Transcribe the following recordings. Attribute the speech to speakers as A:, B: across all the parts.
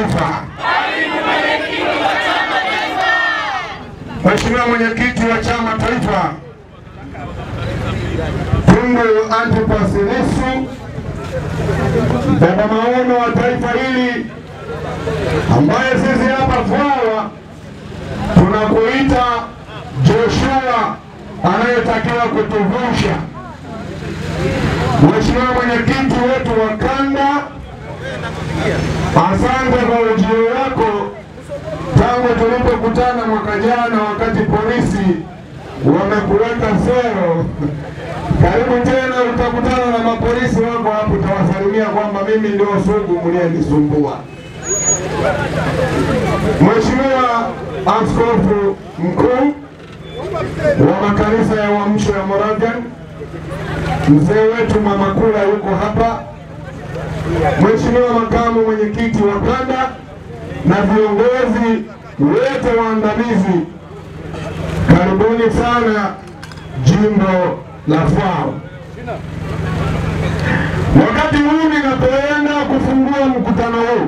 A: Taifa. Mheshimiwa Mwenyekiti wa Chama Taifa Tundu Antipas Lissu, baba maono wa taifa hili, ambaye sisi hapa Vwawa tunakuita Joshua anayetakiwa kutuvusha. Mheshimiwa Mwenyekiti wetu wa kanda, asante kwa ujio wako tangu tulipokutana mwaka jana wakati polisi wamekuweka sero. Karibu tena, utakutana na mapolisi wako hapo, utawasalimia kwamba mimi ndio sugu mliyenisumbua. Mheshimiwa Askofu Mkuu wa makanisa ya Uamsho ya Moravian, mzee wetu Mama Kula yuko hapa. Mheshimiwa Makamu Mwenyekiti wa kanda na viongozi wote waandamizi, karibuni sana jimbo la Vwawa. Wakati huu ninapoenda kufungua mkutano huu,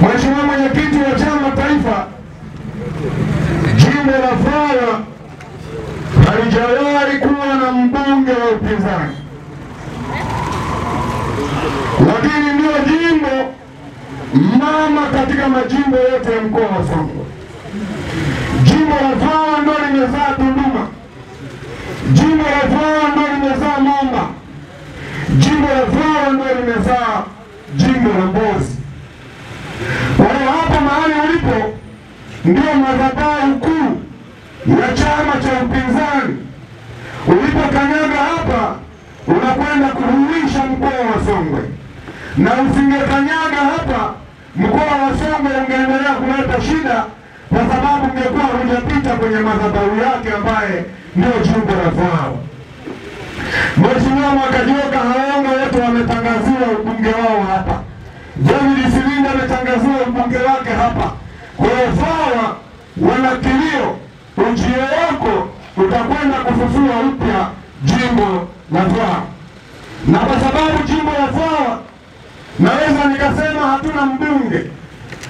A: Mheshimiwa Mwenyekiti wa Chama Taifa, jimbo la Vwawa halijawahi kuwa na mbunge wa upinzani, lakini ndio jimbo mama katika majimbo yote ya mkoa wa Songwe. Jimbo la Vwawa ndio limezaa Tunduma, jimbo la Vwawa ndio limezaa Momba, jimbo la Vwawa ndio limezaa jimbo la Mbozi. Kwa hiyo hapa mahali ulipo ndio madhabahu kuu ya chama cha upinzani. Ulipokanyaga hapa unakwenda kuhuisha mkoa wa Songwe, na usingekanyaga hapa mkoa wa Songwe ungeendelea kuleta shida, kwa sababu ungekuwa hujapita kwenye madhabahu yake ambaye ndio jimbo la Vwawa. Mheshimiwa Mwakajoka Haonga wote wametangaziwa ubunge wao hapa. David Silinda ametangaziwa ubunge wake hapa. Kwa hiyo Vwawa wana kilio, ujio wako utakwenda kufufua upya jimbo la Vwawa. Na kwa sababu jimbo la Vwawa naweza nikasema hatuna mbunge,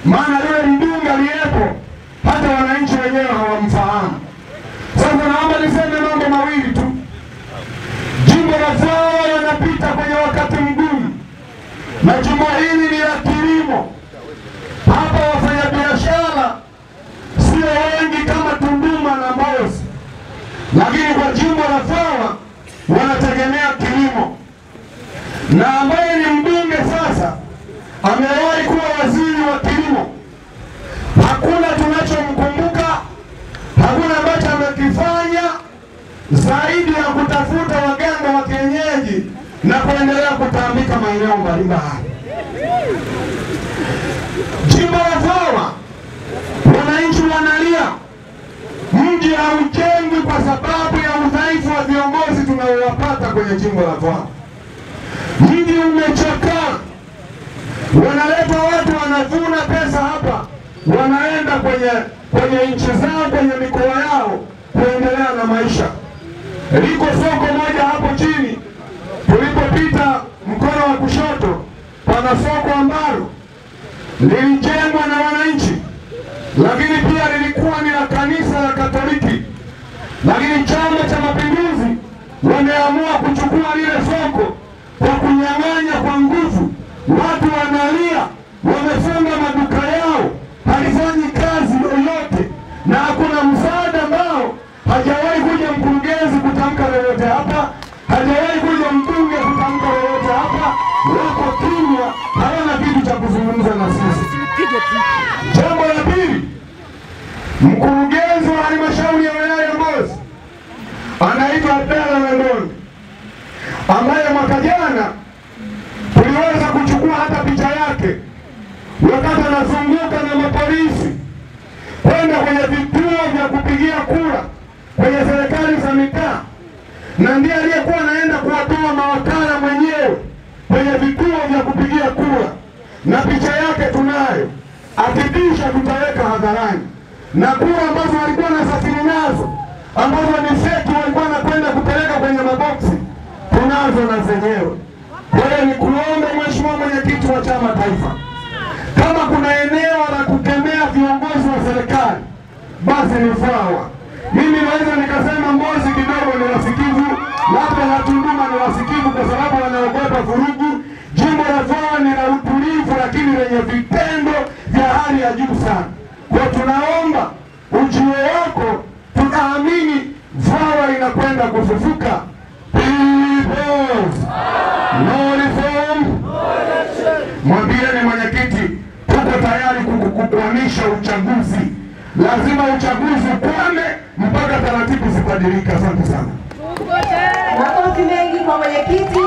A: maana yule mbunge aliyepo hata wananchi wenyewe hawamfahamu. Sasa naomba niseme mambo mawili tu. Jimbo la Vwawa linapita kwenye wakati mgumu, na jimbo hili ni la kilimo. Hapa wafanyabiashara sio wengi kama Tunduma na Mbozi, lakini kwa jimbo la Vwawa wanategemea kilimo. Na ambaye ni mbunge sasa amewahi kuwa waziri wa kilimo. Hakuna tunachomkumbuka, hakuna ambacho amekifanya zaidi ya kutafuta waganga wa kienyeji na kuendelea kutambika maeneo mbalimbali. Jimbo la Vwawa wananchi wanalia, mji haujengwi kwa sababu ya udhaifu wa viongozi tunaowapata kwenye jimbo la Vwawa. Mji umechoka, wanaleta watu wanavuna pesa hapa, wanaenda kwenye nchi zao, kwenye mikoa yao kuendelea na maisha. Liko soko moja hapo chini tulipopita mkono wa kushoto, pana soko ambalo lilijengwa na wananchi, lakini pia lilikuwa ni la kanisa la Katoliki, lakini Chama cha Mapinduzi wameamua kuchukua lile soko kwa kunyang'anya kwa nguvu. Watu wanalia, wamefunga maduka yao, halifanyi kazi yoyote, na hakuna msaada ambao hajawahi kuja mkurugenzi kutamka lolote hapa, hajawahi kuja mbunge kutamka lolote hapa. Wako kimya, hawana kitu cha kuzungumza na sisi. Jambo la pili, mkurugenzi wa halmashauri ya wilaya ya Mbozi anaitwa Abdalla Nandoni, ambaye mwaka jana tuliweza kuchukua hata picha yake wakati anazunguka na mapolisi kwenda kwenye vituo vya kupigia kura kwenye serikali za mitaa, na ndiye aliyekuwa anaenda kuwatoa mawakala mwenyewe kwenye vituo vya kupigia kura, na picha yake tunayo. Akibisha tutaweka hadharani, na kura ambazo walikuwa nasafiri nazo ambazo ni feki walikuwa nakwenda kupeleka kwenye maboksi tunazo na zenyewe. Kwa hiyo ni kuomba Mheshimiwa Mwenyekiti wa Chama Taifa, kama kuna eneo la kukemea viongozi wa serikali basi ni Vwawa. Mimi naweza nikasema Mbozi kidogo ni wasikivu, labda na Tunduma ni wasikivu kwa sababu wanaogopa vurugu. Jimbo la Vwawa ni la utulivu lakini lenye vitendo vya hali ya juu sana. Kwa tunaomba ujio wako, tunaamini Vwawa inakwenda kufufuka. No reform, mwambieni mwenyekiti, tuko tayari kukwamisha uchaguzi. Lazima uchaguzi ukwame mpaka taratibu zibadilike. Asante sana.
B: Makofi mengi kwa mwenyekiti.